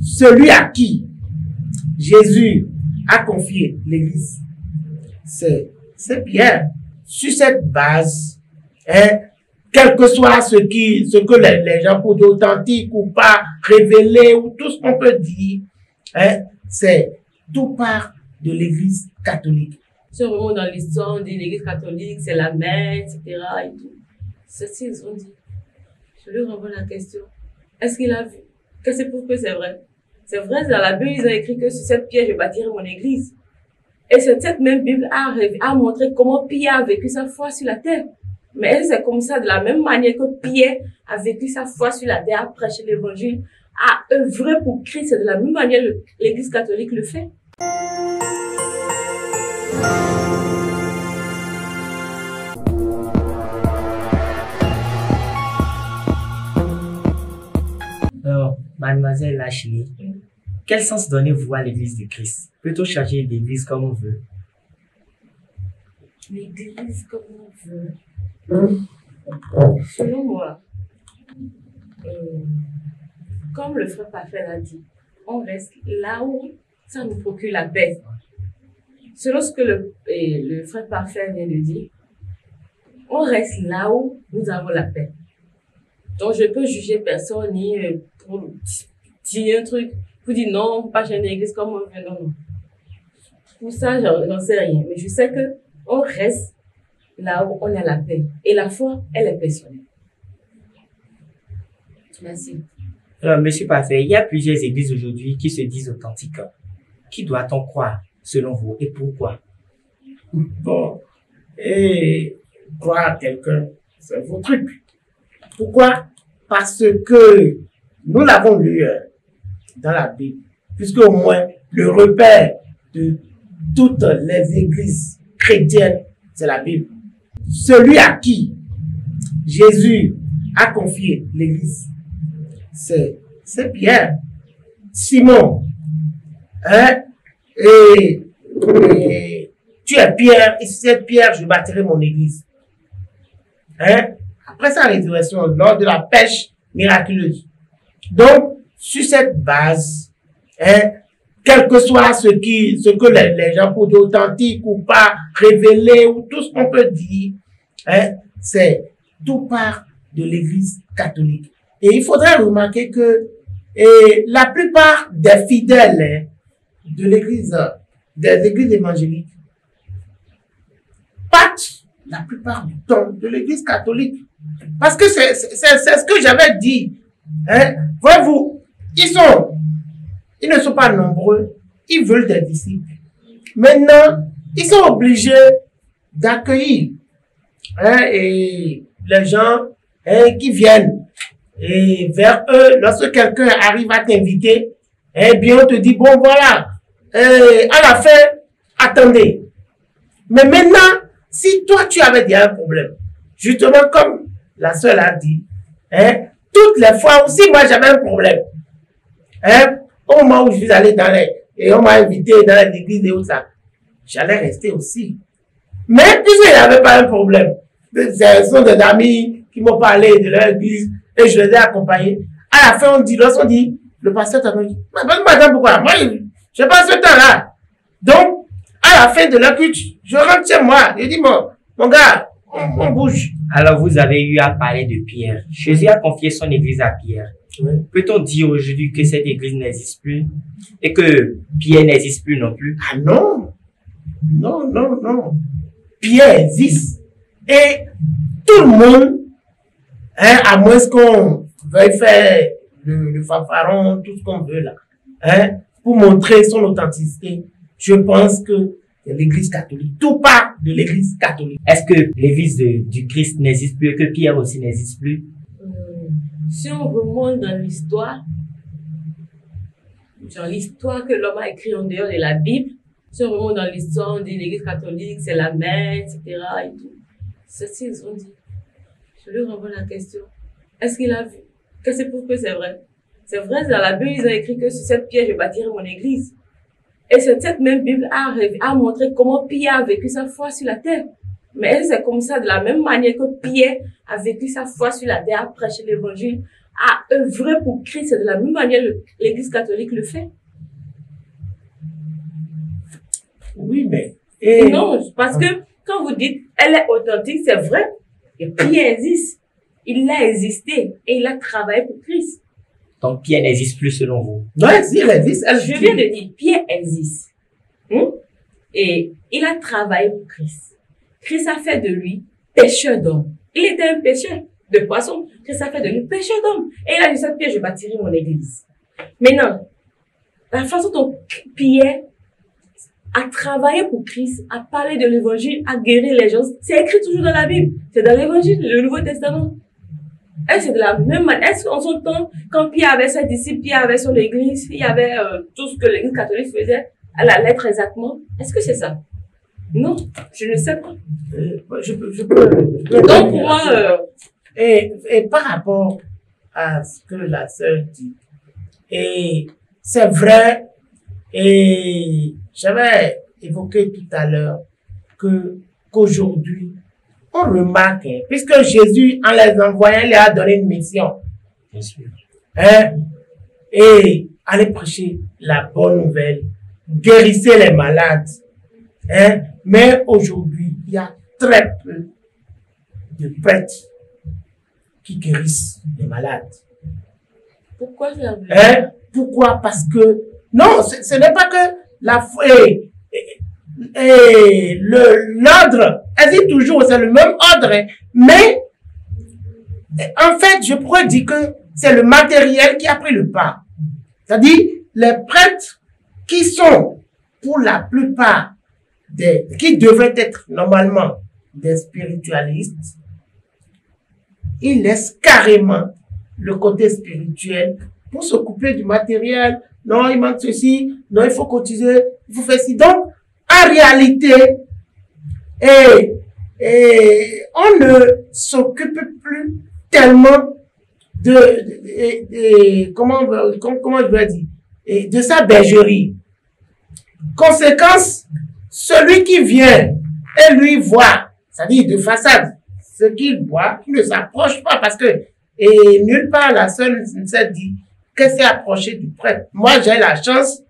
celui à qui Jésus a confié l'Église, c'est Pierre. Sur cette base, hein, quel que soit ce que les gens peuvent dire authentique ou pas, révélé ou tout ce qu'on peut dire, hein, c'est tout part de l'Église catholique. Si on remonte dans l'histoire, on dit l'Église catholique, c'est la mère, etc. Et tout. Ceci, ils ont dit. Je lui renvoie la question. Est-ce qu'il a vu? Qu'est-ce que c'est pour que c'est vrai? C'est vrai, dans la Bible, ils ont écrit que sur cette pierre, je bâtirai mon église. Et cette même Bible a montré comment Pierre a vécu sa foi sur la terre. Mais c'est comme ça, de la même manière que Pierre a vécu sa foi sur la terre, a prêché l'évangile, a œuvré pour Christ. C'est de la même manière que l'Église catholique le fait. Alors, mademoiselle Ashley, quel sens donnez-vous à l'Église de Christ? Peut-on changer l'Église comme on veut? L'Église comme on veut. Selon moi, comme le frère Parfait l'a dit, on reste là où ça nous procure la paix. Selon ce que le frère Parfait vient de dire, on reste là où nous avons la paix. Donc, je peux juger personne ni pour dire un truc, pour dire non, on ne peut pas changer l'église comme on veut, non. Pour ça, j'en sais rien. Mais je sais que on reste là où on a la paix. Et la foi, elle est personnelle. Merci. Alors, monsieur Parfait, il y a plusieurs églises aujourd'hui qui se disent authentiques. Qui doit-on croire, selon vous, et pourquoi? Bon, et croire quelqu'un, c'est vos trucs. Pourquoi? Parce que nous l'avons lu dans la Bible, puisque au moins le repère de toutes les églises chrétiennes, c'est la Bible. Celui à qui Jésus a confié l'église, c'est Pierre. Simon, hein, et tu es Pierre, et si c'est Pierre, je bâtirai mon église. Hein? Après sa résurrection, lors de la pêche miraculeuse. Donc, sur cette base, hein, quel que soit ce que les gens peuvent dire authentique ou pas, révélé ou tout ce qu'on peut dire, hein, c'est tout part de l'Église catholique. Et il faudrait remarquer que la plupart des fidèles de l'Église, des églises évangéliques, partent la plupart du temps de l'Église catholique. Parce que c'est ce que j'avais dit. Hein? Voyez-vous, ils ne sont pas nombreux, ils veulent des disciples. Maintenant, ils sont obligés d'accueillir, hein, et les gens, hein, qui viennent et vers eux. Lorsque quelqu'un arrive à t'inviter, eh bien on te dit, bon voilà, à la fin, attendez. Mais maintenant, si toi tu avais déjà un problème, justement comme la sœur a dit, hein, toutes les fois aussi, moi j'avais un problème. Hein, au moment où je suis allé et on m'a invité dans l'église et tout ça, j'allais rester aussi. Mais puisqu'il n'y avait pas un problème, ce sont des amis qui m'ont parlé de leur église et je les ai accompagnés. À la fin, lorsqu'on dit, le pasteur t'a dit, madame, pourquoi? Moi, je passe ce temps-là. Donc, à la fin de la culte, je rentre chez moi. Je dis, mon gars, on bouge. Alors, vous avez eu à parler de Pierre. Jésus a confié son église à Pierre. Oui. Peut-on dire aujourd'hui que cette église n'existe plus et que Pierre n'existe plus non plus? Ah non! Non. Pierre existe. Et tout le monde, hein, à moins qu'on veuille faire le fanfaron, tout ce qu'on veut là, hein, pour montrer son authenticité, je pense que l'Église catholique, tout part de l'Église catholique. Est-ce que l'Église du Christ n'existe plus et que Pierre aussi n'existe plus? Si on remonte dans l'histoire, genre l'histoire que l'homme a écrit en dehors de la Bible, si on remonte dans l'histoire, on dit l'Église catholique, c'est la mère, etc. et tout. Ceci, ils ont dit. Je lui renvoie la question. Est-ce qu'il a vu? Qu'est-ce que c'est pour que c'est vrai? C'est vrai, dans la Bible, ils ont écrit que sur cette pierre, je bâtirai mon église. Et cette même Bible a montré comment Pierre a vécu sa foi sur la terre. Mais c'est comme ça, de la même manière que Pierre a vécu sa foi sur la terre, a prêché l'évangile, à œuvrer pour Christ, c'est de la même manière l'Église catholique le fait. Oui, mais... Non, parce que quand vous dites elle est authentique, c'est vrai. Et Pierre existe. Il a existé et il a travaillé pour Christ. Donc, Pierre n'existe plus selon vous. Non, si elle existe, Je viens de dire, Pierre existe. Et il a travaillé pour Christ. Christ a fait de lui pêcheur d'hommes. Il était un pêcheur de poissons. Christ a fait de lui pêcheur d'hommes. Et il a dit ça, Pierre, je bâtirai mon église. Maintenant, la façon dont Pierre a travaillé pour Christ, a parlé de l'évangile, a guéri les gens, c'est écrit toujours dans la Bible. C'est dans l'évangile, le Nouveau Testament. Et c'est de la même manière. Est-ce qu'en son temps, quand Pierre avait ses disciples, Pierre avait son église, il y avait tout ce que l'église catholique faisait à la lettre exactement? Est-ce que c'est ça? Non, je ne sais pas. Je peux Donc, pour moi... Et par rapport à ce que la sœur dit, et c'est vrai, et j'avais évoqué tout à l'heure qu'aujourd'hui, on remarque, puisque Jésus, en les envoyant, il a donné une mission. Bien sûr. Et aller prêcher la bonne nouvelle, guérissez les malades. Mais aujourd'hui, il y a très peu de prêtres qui guérissent les malades. Pourquoi ça? Pourquoi? Parce que, non, ce n'est pas que la foi, l'ordre existe toujours, c'est le même ordre, mais en fait, je pourrais dire que c'est le matériel qui a pris le pas. C'est-à-dire, les prêtres qui sont, pour la plupart, qui devraient être normalement des spiritualistes, ils laissent carrément le côté spirituel pour s'occuper du matériel. Non, il manque ceci, non, il faut cotiser, il faut faire ci. Donc, en réalité, on ne s'occupe plus tellement comment je vais dire, de sa bergerie. Conséquence, celui qui vient et lui voit, c'est-à-dire de façade, ce qu'il voit, il ne s'approche pas parce que, nulle part la seule ne s'est dit que c'est approcher du prêtre. Moi, j'ai la chance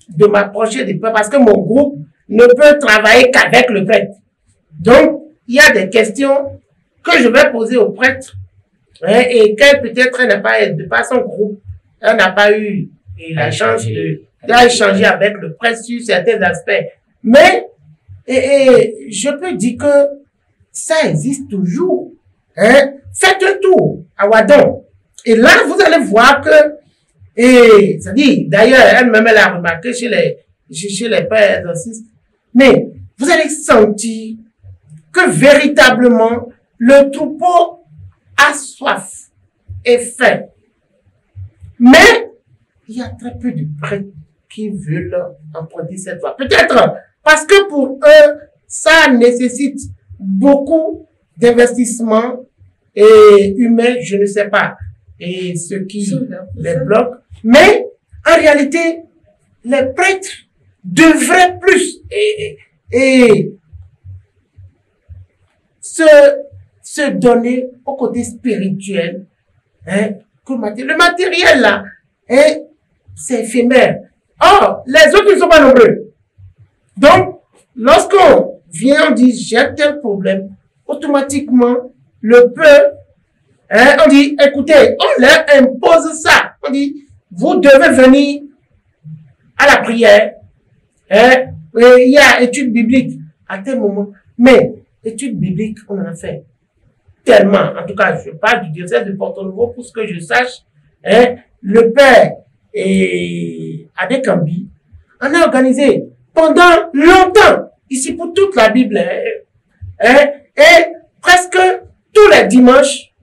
de m'approcher du prêtre parce que mon groupe ne peut travailler qu'avec le prêtre. Donc, il y a des questions que je vais poser au prêtre et qu'elle peut-être n'a pas, de par son groupe, elle n'a pas eu la chance d'échanger avec le prêtre sur certains aspects. Mais, je peux dire que ça existe toujours. Faites un tour à Wadon. Et là, vous allez voir que, c'est-à-dire, d'ailleurs, elle-même, elle a remarqué chez les pères exorcistes, mais vous allez sentir que véritablement, le troupeau a soif et faim. Mais, il y a très peu de prêtres qui veulent emprunter cette voie. Peut-être parce que pour eux, ça nécessite beaucoup d'investissement et humain, je ne sais pas, et ce qui les bloque. Mais, en réalité, les prêtres devraient plus se donner au côté spirituel, que le matériel là, c'est éphémère. Or, les autres ne sont pas nombreux. Donc, lorsqu'on vient, on dit j'ai tel problème, automatiquement, le peu, on dit, écoutez, on leur impose ça. On dit, vous devez venir à la prière. Il y a études bibliques à tel moment. Mais, études bibliques, on en a fait tellement. En tout cas, je parle du diocèse de Porto-Novo pour ce que je sache. Le père Adekambi en a organisé pendant longtemps, ici pour toute la Bible. Et presque tous les dimanches,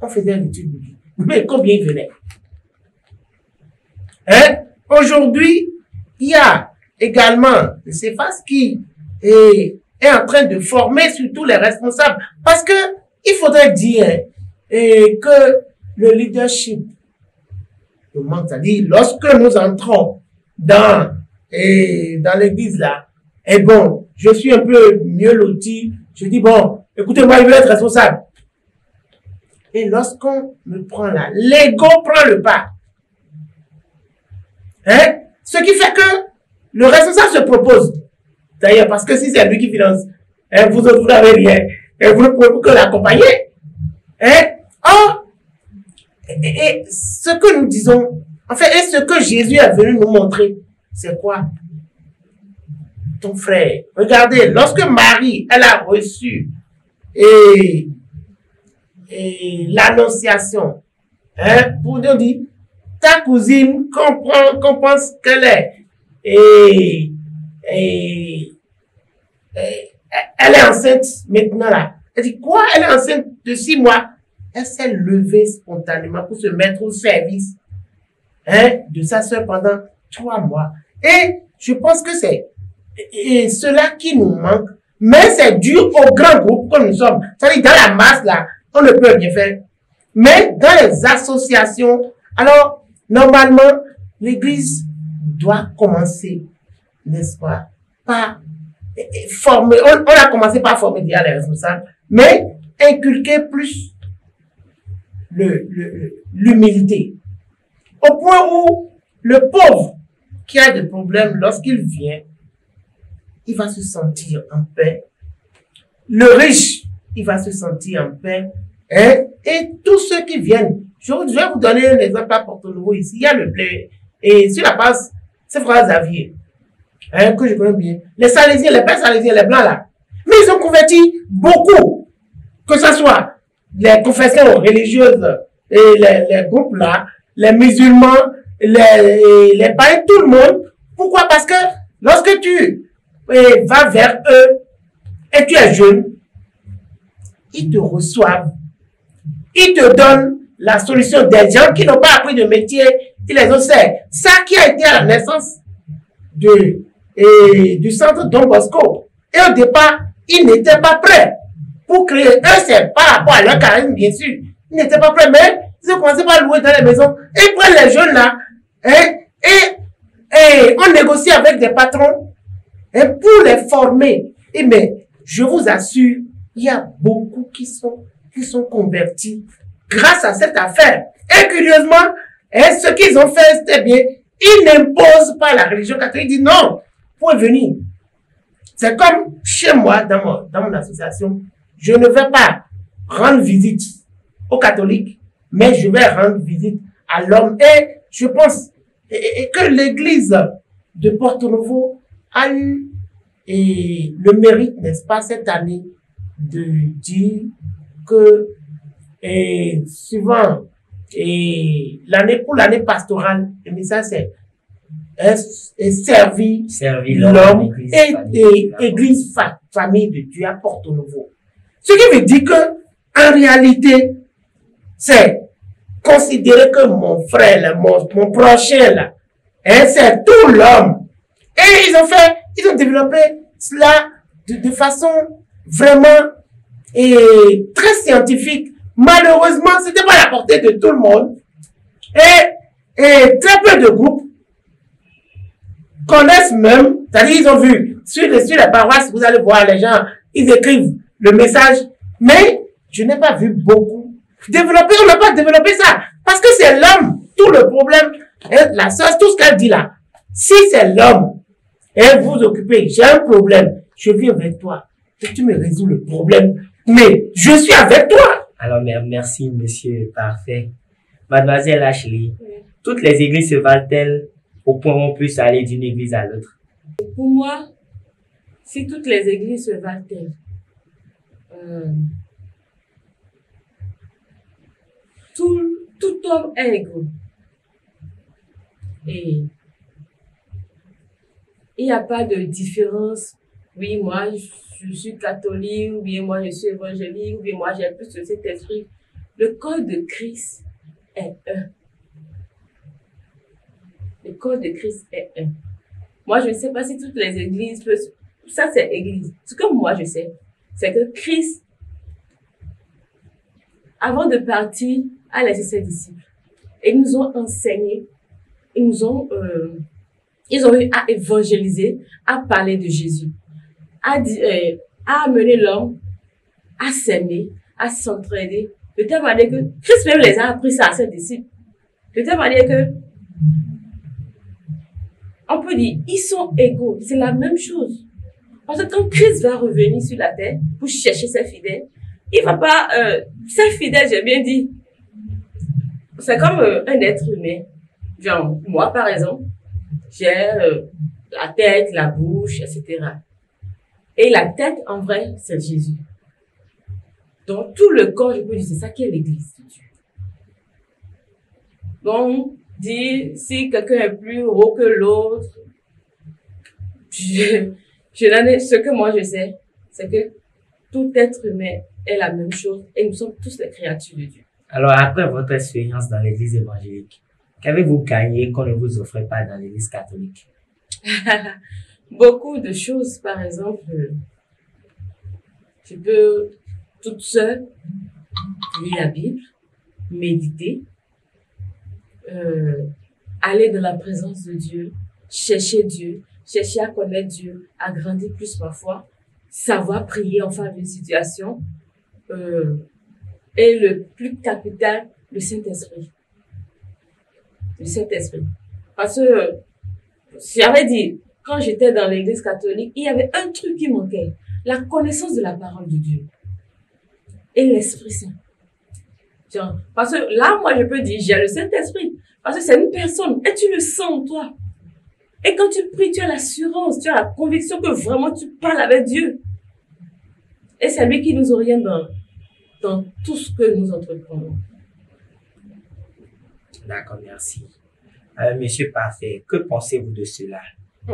on faisait l'étude biblique. Mais combien ils venaient? Aujourd'hui, il y a également le CEFAS qui est en train de former surtout les responsables. Parce que il faudrait dire que le leadership manque. C'est-à-dire, lorsque nous entrons dans l'église là, et bon, je suis un peu mieux loti, je dis bon, écoutez, moi, je veux être responsable. Et lorsqu'on me prend là, l'ego prend le pas. Hein? Ce qui fait que le responsable se propose. D'ailleurs, parce que si c'est lui qui finance, hein, vous autres, vous n'avez rien. Et vous ne pouvez que l'accompagner. Hein? Or, et ce que nous disons, en fait, et ce que Jésus est venu nous montrer, c'est quoi? Ton frère. Regardez, lorsque Marie, elle a reçu et l'annonciation, hein, pour nous dire, ta cousine qu'on pense qu'elle est, et elle est enceinte maintenant là. Elle dit quoi? Elle est enceinte de 6 mois. Elle s'est levée spontanément pour se mettre au service, hein, de sa soeur pendant 3 mois. Et je pense que c'est cela qui nous manque, mais c'est dû au grand groupe que nous sommes. C'est-à-dire dans la masse là, on ne peut rien faire. Mais dans les associations, alors normalement, l'Église doit commencer, n'est-ce pas, par former. On a commencé par former déjà les responsables, mais inculquer plus l'humilité. Au point où le pauvre qui a des problèmes, lorsqu'il vient, il va se sentir en paix. Le riche, il va se sentir en paix. Hein? Et tous ceux qui viennent, je vais vous donner un exemple à Porto-Novo ici. Il y a le blé. Et sur la base, c'est frère Xavier, hein, que je connais bien. Les Salésiens, les pères Salésiens, les blancs là. Mais ils ont converti beaucoup. Que ce soit les confessions religieuses et les groupes là, les musulmans, les païens, tout le monde. Pourquoi? Parce que lorsque tu vas vers eux et tu es jeune, ils te reçoivent. Ils te donnent la solution. Des gens qui n'ont pas appris de métier, ils les ont fait. Ça qui a été à la naissance du centre Don Bosco. Et au départ, ils n'étaient pas prêts pour créer. Eux, c'est par rapport à leur charisme, bien sûr. Ils n'étaient pas prêts, mais ils ont commencé par louer dans les maisons. Et ils prennent les jeunes là, hein, et on négocie avec des patrons, hein, pour les former. Et mais, je vous assure, il y a beaucoup qui sont convertis grâce à cette affaire. Et curieusement, hein, ce qu'ils ont fait, c'était bien. Ils n'imposent pas la religion catholique. Ils disent non, vous pouvez venir. C'est comme chez moi, dans mon association, je ne vais pas rendre visite aux catholiques, mais je vais rendre visite à l'homme. Et je pense que l'église de Porto-Novo a eu le mérite, n'est-ce pas, cette année, de dire que suivant pour l'année pastorale, le message c'est servir l'homme et église famille de Dieu à Porto-Novo. Ce qui veut dire que en réalité, c'est considérer que mon frère, là, mon prochain là, hein, c'est tout l'homme. Et ils ont développé cela de façon vraiment très scientifique. Malheureusement, c'était pas à la portée de tout le monde. Et très peu de groupes connaissent même, c'est-à-dire ils ont vu sur la paroisse, vous allez voir les gens, ils écrivent le message, mais je n'ai pas vu beaucoup développer. On n'a pas développé ça parce que c'est l'homme, tout le problème. Et la sœur, tout ce qu'elle dit là, si c'est l'homme et vous occupez, j'ai un problème, je viens avec toi et tu me résous le problème, mais je suis avec toi. Alors merci monsieur, parfait. Mademoiselle Ashley, toutes les églises se valent-elles au point où on peut aller d'une église à l'autre? Pour moi, si toutes les églises se valent-elles, tout homme est égaux. Et il n'y a pas de différence. Oui, moi, je suis catholique, ou bien moi, je suis évangélique, ou bien moi, j'ai plus de cet esprit. Le corps de Christ est un. Le corps de Christ est un. Moi, je ne sais pas si toutes les églises peuvent... Ça, c'est église. Ce que moi, je sais, c'est que Christ, avant de partir, a laissé ses disciples. Et ils nous ont enseigné, ils ont eu à évangéliser, à parler de Jésus, à amener l'homme à s'aimer, à s'entraider, De telle manière que Christ même les a appris ça à ses disciples. De telle manière que, on peut dire, ils sont égaux. C'est la même chose. Parce que quand Christ va revenir sur la terre pour chercher ses fidèles, il va pas, ses fidèles, j'ai bien dit, c'est comme un être humain. Genre, moi, par exemple, j'ai la tête, la bouche, etc. Et la tête, en vrai, c'est Jésus. Donc, tout le corps, je peux dire, c'est ça qui est l'église de Dieu. Donc, dire si quelqu'un est plus haut que l'autre, ce que moi je sais, c'est que tout être humain est la même chose et nous sommes tous les créatures de Dieu. Alors, après votre expérience dans l'église évangélique, qu'avez-vous gagné qu'on ne vous offrait pas dans l'église catholique? Beaucoup de choses, par exemple, je peux toute seule lire la Bible, méditer, aller dans la présence de Dieu, chercher à connaître Dieu, à grandir plus ma foi, savoir prier en faveur d'une situation, et le plus capital, le Saint-Esprit. Le Saint-Esprit. Parce que, j'avais dit, quand j'étais dans l'église catholique, il y avait un truc qui manquait. La connaissance de la parole de Dieu. Et l'Esprit Saint. Parce que là, moi, je peux dire, j'ai le Saint-Esprit. Parce que c'est une personne. Et tu le sens en toi. Et quand tu pries, tu as l'assurance, tu as la conviction que vraiment tu parles avec Dieu. Et c'est lui qui nous oriente dans tout ce que nous entreprenons. D'accord, merci. Monsieur Parfait, que pensez-vous de cela?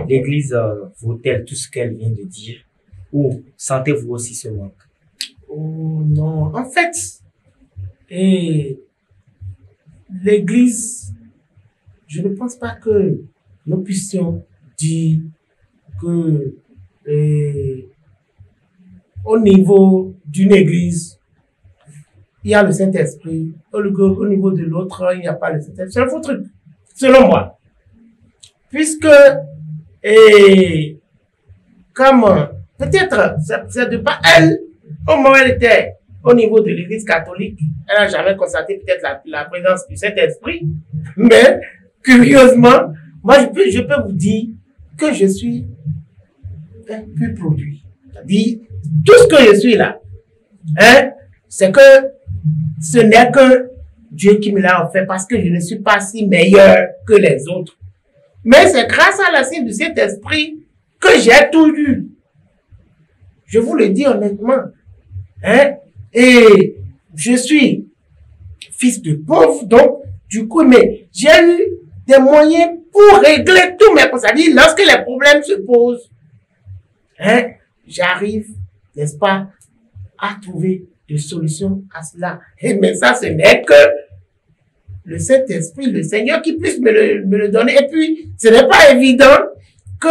L'Église vaut-elle tout ce qu'elle vient de dire? Ou sentez-vous aussi ce manque? Oh non, en fait, l'Église, je ne pense pas que nous puissions dire que au niveau d'une Église, il y a le Saint-Esprit, au niveau de l'autre, il n'y a pas le Saint-Esprit. C'est un faux truc, selon moi. Puisque, comme, peut-être, c'est de pas elle, au moment où elle était au niveau de l'Église catholique, elle n'a jamais constaté peut-être la présence du Saint-Esprit, mais, curieusement, moi, je peux vous dire que je suis un peu produit. C'est-à-dire, tout ce que je suis là, c'est que ce n'est que Dieu qui me l'a offert parce que je ne suis pas si meilleur que les autres. Mais c'est grâce à la signe de cet esprit que j'ai tout eu. Je vous le dis honnêtement. Et je suis fils de pauvre, donc, du coup, mais j'ai eu des moyens pour régler tous mes problèmes. C'est-à-dire, lorsque les problèmes se posent, j'arrive, n'est-ce pas, à trouver des solutions à cela. Mais ça, ce n'est que le Saint-Esprit, le Seigneur qui puisse me le donner. Et puis, ce n'est pas évident que,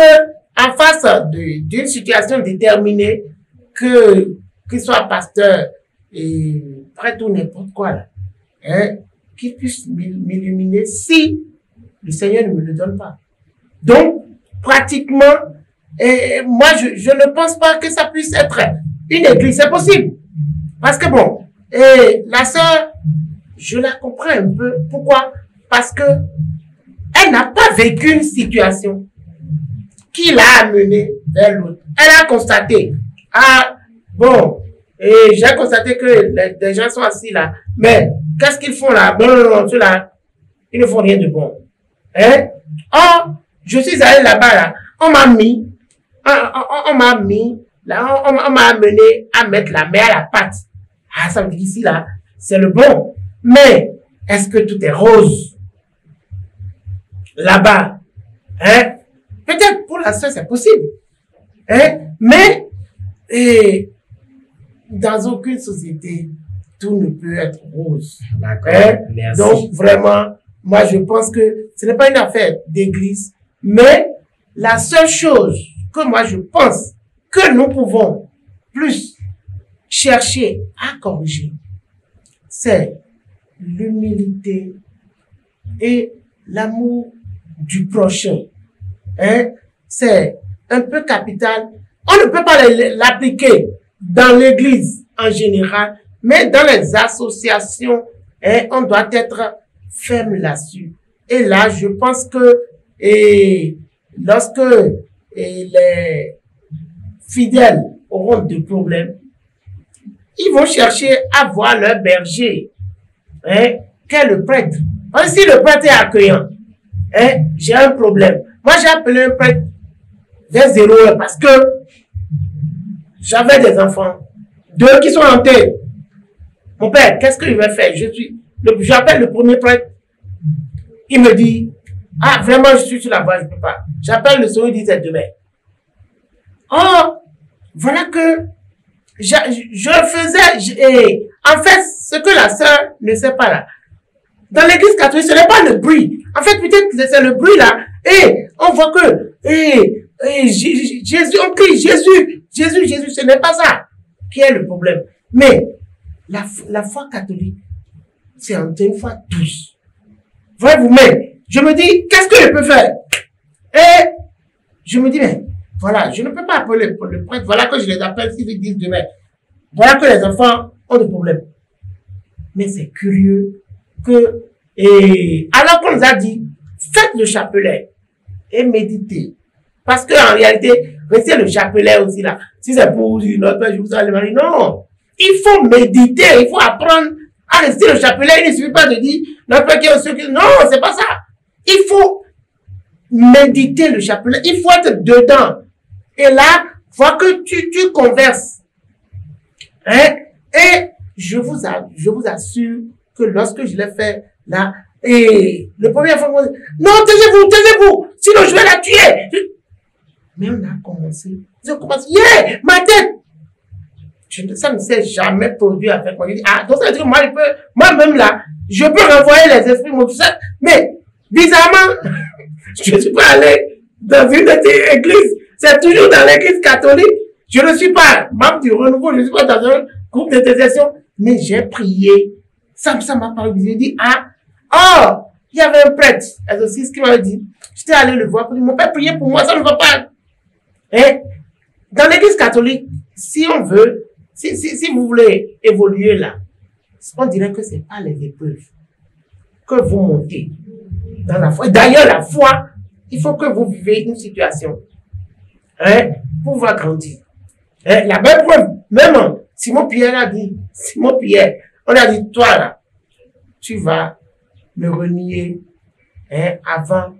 en face d'une situation déterminée, qu'il soit pasteur et prêtre ou n'importe quoi, là, qu'il puisse m'illuminer si le Seigneur ne me le donne pas. Donc, pratiquement, moi, je ne pense pas que ça puisse être une église. C'est possible. Parce que bon, la sœur, je la comprends un peu. Pourquoi? Parce que elle n'a pas vécu une situation qui l'a amenée vers l'autre. Elle a constaté, bon, et j'ai constaté que les gens sont assis là, mais qu'est-ce qu'ils font là? Non, ceux-là, ils ne font rien de bon. Oh, je suis allé là-bas, là, on m'a mis, là, on m'a amené à mettre la main à la pâte. Ça veut dire ici, là, c'est le bon. Mais, est-ce que tout est rose? Là-bas, peut-être pour la soeur, c'est possible. Mais, dans aucune société, tout ne peut être rose. D'accord, merci. Donc, vraiment, moi, je pense que ce n'est pas une affaire d'église, mais la seule chose que moi, je pense que nous pouvons plus chercher à corriger, c'est l'humilité et l'amour du prochain. C'est un peu capital. On ne peut pas l'appliquer dans l'église en général, Mais dans les associations, hein, on doit être ferme là-dessus. Et là, je pense que lorsque les fidèles auront des problèmes, ils vont chercher à voir leur berger, hein, qu'est le prêtre. Parce que si le prêtre est accueillant, hein, j'ai un problème. Moi, j'ai appelé un prêtre vers 0 heure parce que j'avais des enfants, 2 qui sont hantés. Mon père, qu'est-ce que je vais faire? J'appelle le premier prêtre. Il me dit, ah, vraiment, je suis sur la voie, je ne peux pas. J'appelle le second, il dit, c'est demain. Oh, voilà que je faisais, en fait, ce que la sœur ne sait pas là. Dans l'église catholique, ce n'est pas le bruit. En fait, peut-être que c'est le bruit là. Et on voit que, Jésus, on crie Jésus, Jésus, Jésus, ce n'est pas ça qui est le problème. Mais, la foi catholique, c'est en une fois tous. Voyez-vous, mais, je me dis, qu'est-ce que je peux faire? Et, je me dis, mais, voilà, je ne peux pas appeler le prêtre, voilà que je les appelle s'ils disent demain. Voilà que les enfants ont des problèmes. Mais c'est curieux que, alors qu'on nous a dit, faites le chapelet et méditez. Parce qu'en réalité, restez le chapelet aussi là. Si c'est pour notre Père, je vous salue Marie. Non. Il faut méditer, il faut apprendre à rester le chapelet. Il ne suffit pas de dire, notre Père qui est au ciel. Non, c'est pas ça. Il faut méditer le chapelet. Il faut être dedans. Et là, vois que tu converses. Hein? Et je vous assure que lorsque je l'ai fait là, et le premier fois, non, taisez-vous, sinon je vais la tuer. Mais on a commencé, yeah, ma tête. Ça ne s'est jamais produit avec moi. Je dis, ah, donc ça veut dire que moi-même là, je peux renvoyer les esprits, tout ça. Mais, bizarrement, je ne suis pas allé dans une église. C'est toujours dans l'église catholique. Je ne suis pas membre du renouveau, je ne suis pas dans un groupe d'intercession. Mais j'ai prié. Ça m'a paru bizarre. J'ai dit, il y avait un prêtre, exorciste, qui m'avait dit, j'étais allé le voir, mon père priait pour moi, ça ne va pas. Et dans l'église catholique, si on veut, si vous voulez évoluer là, on dirait que c'est pas les épreuves que vous montez dans la foi. D'ailleurs, la foi, il faut que vous vivez une situation, hein, pour pouvoir grandir. Hein, la même preuve, même Simon Pierre, on a dit, toi là, tu vas me renier, hein, avant,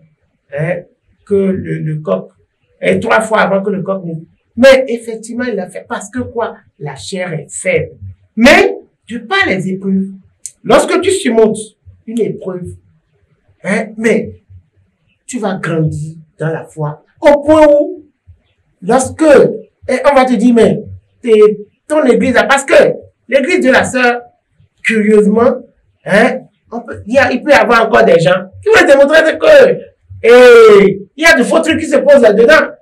hein, que le coq, 3 fois avant que le coq ne... Mais effectivement, il l'a fait parce que quoi? La chair est faible. Mais, de pas les épreuves, lorsque tu surmontes une épreuve, hein, mais tu vas grandir dans la foi. Au point où, lorsque, on va te dire, mais ton église, parce que l'église de la sœur, curieusement, hein, il peut y avoir encore des gens qui vont démontrer que il y a de faux trucs qui se posent là-dedans.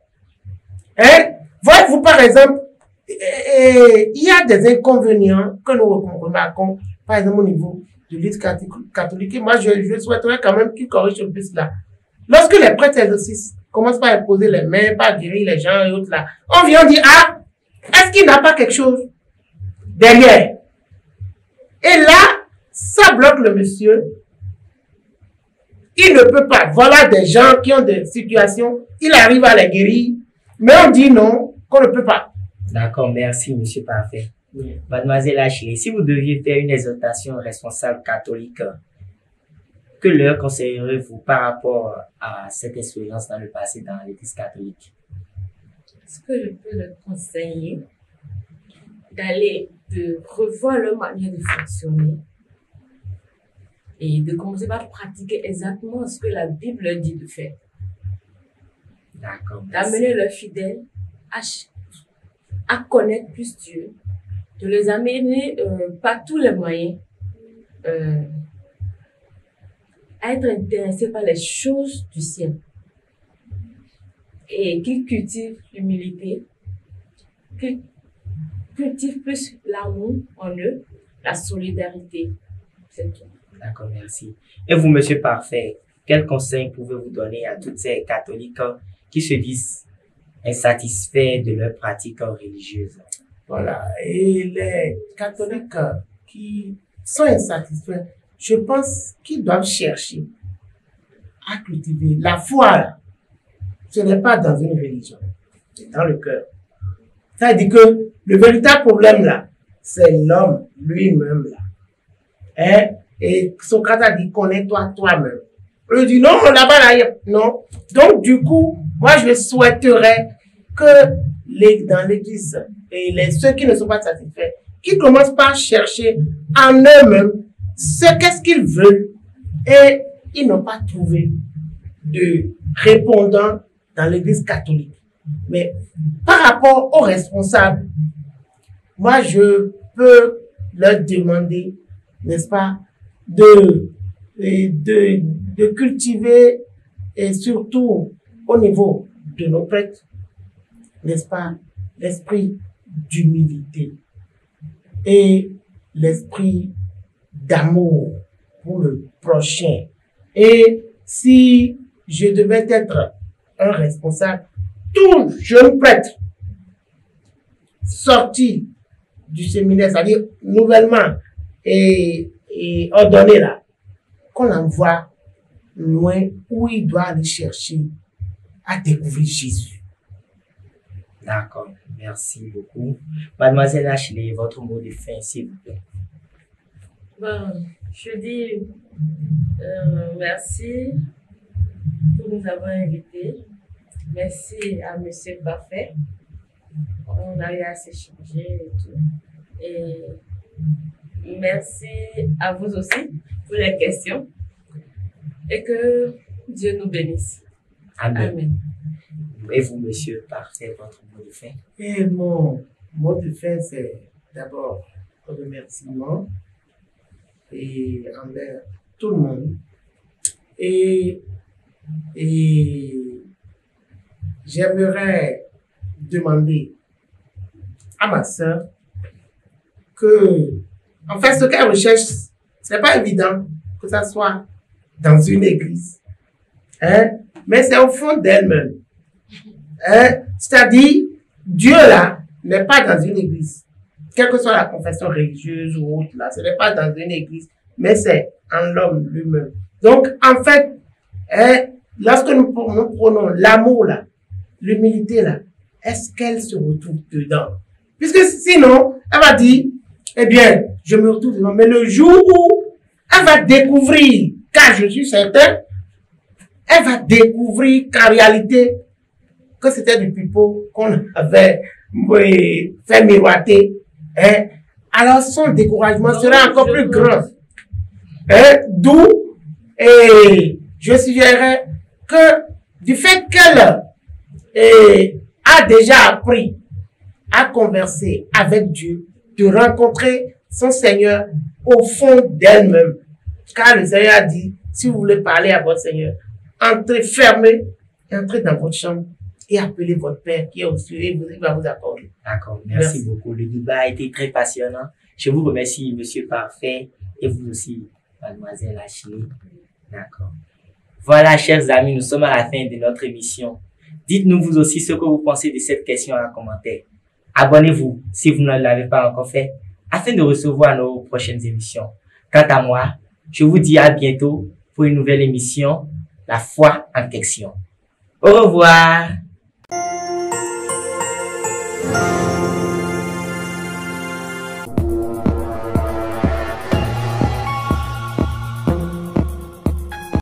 Hein? Voyez-vous, par exemple, il y a des inconvénients que nous remarquons, par exemple, au niveau de l'église catholique. Et moi, je souhaiterais quand même qu'ils corrigent un peu cela. Lorsque les prêtres exorcistes commencent par imposer les mains, par guérir les gens et autres là, on vient dire, est-ce qu'il n'a pas quelque chose derrière? Et là, ça bloque le monsieur. Il ne peut pas. Voilà des gens qui ont des situations, il arrive à les guérir, mais on dit non, qu'on ne peut pas. D'accord, merci, monsieur Parfait. Mademoiselle Achille, si vous deviez faire une exhortation aux responsables catholiques, que leur conseillerez-vous par rapport à cette expérience dans le passé dans l'église catholique? Ce que je peux leur conseiller, de revoir leur manière de fonctionner et de commencer par pratiquer exactement ce que la Bible dit de faire. D'accord. D'amener leurs fidèles à connaître plus Dieu, de les amener par tous les moyens à être intéressés par les choses du ciel et qu'ils cultivent l'humilité, qu'ils cultivent plus l'amour en eux, la solidarité. C'est tout. D'accord, merci. Et vous, monsieur Parfait, quel conseil pouvez-vous donner à toutes ces catholiques qui se disent insatisfaits de leur pratique religieuse? Voilà. Et les catholiques qui sont insatisfaits, je pense qu'ils doivent chercher à cultiver la foi. Là. Ce n'est pas dans une religion, c'est dans le cœur. Ça veut dire que le véritable problème là, c'est l'homme lui-même là. Hein? Et Socrate a dit, connais-toi toi-même. Il dit, non, là-bas, là, non. Donc, du coup, moi, je souhaiterais que dans l'église, et ceux qui ne sont pas satisfaits, qu'ils commencent par chercher en eux-mêmes qu'est-ce qu'ils veulent. Et ils n'ont pas trouvé de répondant dans l'église catholique. Mais par rapport aux responsables, moi, je peux leur demander, n'est-ce pas, de cultiver, et surtout au niveau de nos prêtres, n'est-ce pas, l'esprit d'humilité et l'esprit d'amour pour le prochain. Et si je devais être un responsable, tout jeune prêtre sorti du séminaire, c'est-à-dire nouvellement et ordonné là, qu'on l'envoie loin où il doit aller chercher à découvrir Jésus. D'accord, merci beaucoup. Mademoiselle Ashley, votre mot de fin, s'il vous plaît. Bon, je dis merci pour nous avoir invités. Merci à Monsieur Parfait. On a eu à s'échanger et tout. Et merci à vous aussi pour les questions. Et que Dieu nous bénisse. Amen. Amen. Et vous, Monsieur Parfait, votre mot de fin? Et mon mot de fin, c'est d'abord un remerciement et envers tout le monde. Et j'aimerais demander à ma sœur que, en fait, ce qu'elle recherche, ce n'est pas évident que ça soit dans une église, hein, mais c'est au fond d'elle-même. Hein? C'est-à-dire, Dieu là n'est pas dans une église. Quelle que soit la confession religieuse ou autre là, ce n'est pas dans une église, mais c'est en l'homme lui-même. Donc, en fait, hein, lorsque nous prenons l'amour là, l'humilité là, est-ce qu'elle se retrouve dedans? Puisque sinon, elle va dire, eh bien, je me retrouve dedans. Mais le jour où elle va découvrir, car je suis certain, elle va découvrir qu'en réalité, que c'était du pipeau qu'on avait fait miroiter, hein, alors son découragement sera encore plus grand. Hein, d'où, et je suggérerais que du fait qu'elle a déjà appris à converser avec Dieu, de rencontrer son Seigneur au fond d'elle-même. Car le Seigneur a dit, si vous voulez parler à votre Seigneur, entrez, fermez, entrez dans votre chambre et appelez votre Père qui est aux cieux et il va vous accorder. D'accord, merci beaucoup. Le débat a été très passionnant. Je vous remercie, Monsieur Parfait, et vous aussi, Mademoiselle Ashley. D'accord. Voilà, chers amis, nous sommes à la fin de notre émission. Dites-nous vous aussi ce que vous pensez de cette question en commentaire. Abonnez-vous si vous ne l'avez pas encore fait, afin de recevoir nos prochaines émissions. Quant à moi, je vous dis à bientôt pour une nouvelle émission, La foi en question. Au revoir.